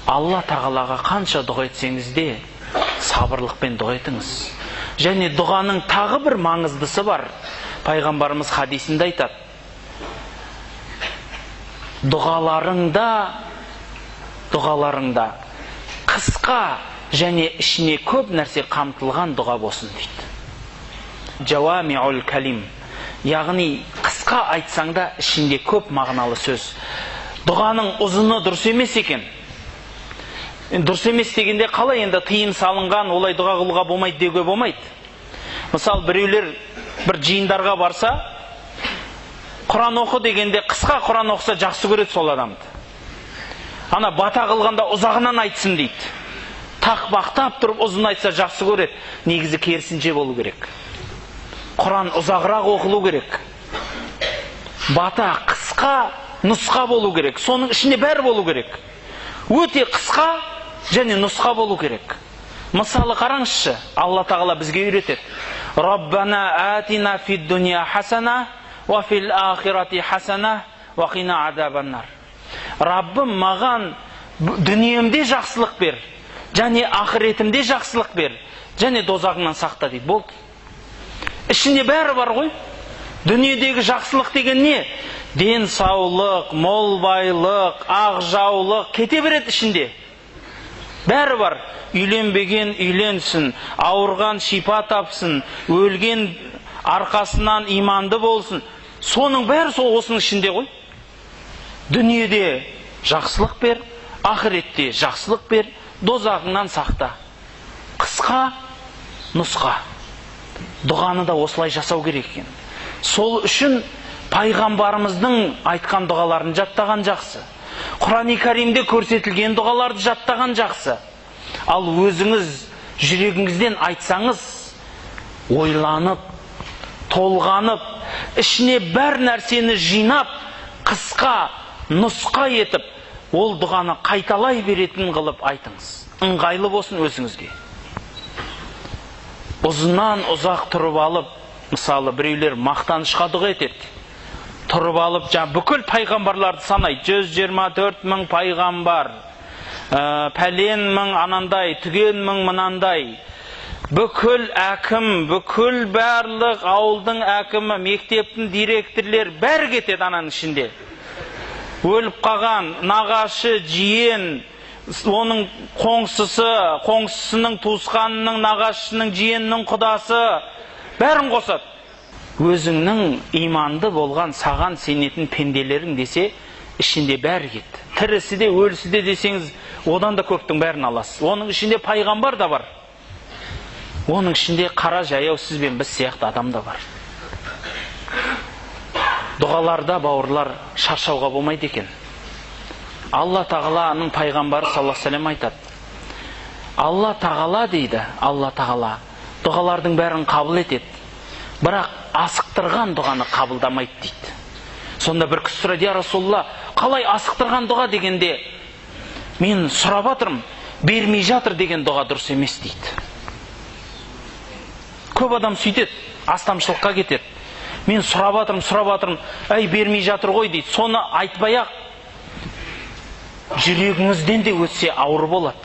Алла тағалаға қанша дұға етсеңіз де сабырлықпен дұға етіңіз. Және дұғаның тағы бір маңыздысы бар. Пайғамбарымыз хадисінде айтады: дұғаларыңда қысқа және ішіне көп нәрсе қамтылған дұға болсын дейді. Жауамиул калим, яғни қысқа айтсаң да ішінде көп мағыналы сөз. Дұғаның ұзыны дұрыс емес екен. Дұрыс емес дегенде қалай, енді тыйым салынған, олай дұға қылуға болмайды деуге болмайды. Мысалы, біреулер бір жиындарға барса, Құран оқы дегенде қысқа Құран оқыса жақсы көреді сол адамды. Ана бата қылғанда ұзағынан айтсын дейді. Тақпақтап тұрып ұзын айтса жақсы көреді. Негізі керісінше болу керек. Құран ұзағырақ оқылу керек. Бата қысқа нұсқа болу керек. Соның ішінде бәрі болу керек. Өте қысқа және нұсқа болу керек. Мысалы қараңызшы, Алла тағала бізге үйретеді: Раббана атина фид дуния хасана ва фил ахирати хасана ва қина адабаннар. Раббым, маған дүниемде жақсылық бер, және ақыретімде жақсылық бер, және дозағыңнан сақта дейді. Болды. Ішінде бәрі бар ғой. Дүниедегі жақсылық деген не? Денсаулық, мол байлық, ақжаулық кете береді ішінде. Бәрі бар. Үйленбеген үйленсін, ауырған шипа тапсын, өлген арқасынан иманды болсын. Соның бәрі осының ішінде ғой. Дүниеде жақсылық бер, ақыретте жақсылық бер, дозағыңнан сақта. Қысқа нұсқа. Дұғаны да осылай жасау керек екен. Сол үшін пайғамбарымыздың айтқан дұғаларын жаттаған жақсы. Құран-ы Каримде көрсетілген дұғаларды жаттаған жақсы. Ал өзіңіз жүрегіңізден айтсаңыз, ойланып, толғанып, ішіне бір нәрсені жинап, қысқа нұсқа етіп, ол дұғаны қайталай беретін қылып айтыңыз. Ыңғайлы болсын өзіңізге. Ұзынан ұзақ тұрып алып, мысалы біреулер мақтанышқа дұға етеді. Тұрып алып, бүкіл пайғамбарларды санайды. 124 мың пайғамбар, пәлен мың анандай, түген мың мынандай. Бүкіл әкім, бүкіл барлық ауылдың әкімі, мектептің директорлер бәрі кетеді ананың ішінде. Өліп қалған нағашы, жиен, оның қоңсысының, туысқанының, нағашысының, жиенінің құдасы бәрін қосады. Өзіңнің иманды болған саған сенетін пенделерің десе, ішінде бәрі кетті. Тірісі де, өлісі де десеңіз, одан да көптің бәрін аласыз. Оның ішінде пайғамбар да бар. Оның ішінде қара жаяу сіз бен біз сияқты адам да бар. Дұғаларда, бауырлар, шаршауға болмайды екен. Алла тағаланың пайғамбары саллаллаху алейхи ва саллям айтады: Алла тағала дейді, Алла тағала дұғалардың бәрін қабыл етеді, бірақ асықтырған дұғаны қабылдамайды дейді. Сонда бір кісі сұрайды: Я Расулалла, қалай асықтырған дұға дегенде, мен сұрап жатырмын, бермей жатыр деген дұға дұрыс емес дейді. Көп адам сөйтеді, астамшылыққа кетеді. Мен сұрап жатырмын, әй бермей жатыр ғой дейді. Соны айтпай-ақ жүрегіңізден де өтсе ауыр болады.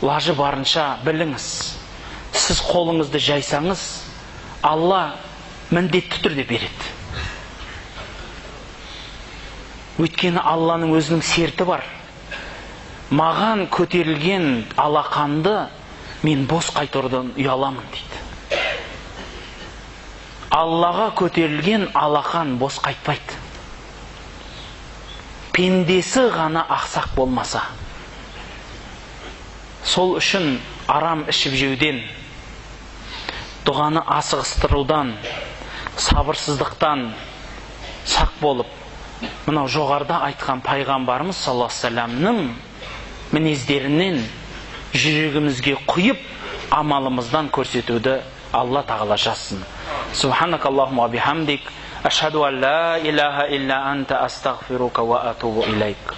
Лажы барынша біліңіз, сіз қолыңызды жайсаңыз, Алла міндетті түрде береді. Өйткені Алланың өзінің серті бар. Маған көтерілген алақанды мен бос қайтарудан ұяламын дейді. Аллаға көтерілген алақан бос қайтпайды. Пендесі ғана ақсақ болмаса. Сол үшін арам ішіп жеуден, дұғаны асығыстырудан, сабырсыздықтан сақ болып, мынау жоғарыда айтқан пайғамбарымыз саллаллаху алейхи ва саллямның мінездерінен жүрегімізге құйып, амалымыздан көрсетуді Алла тағала жазсын. Субханакаллахумма ва бихамдик, ашхаду ан ла илаха илля анта астағфирука ва атубу илайк.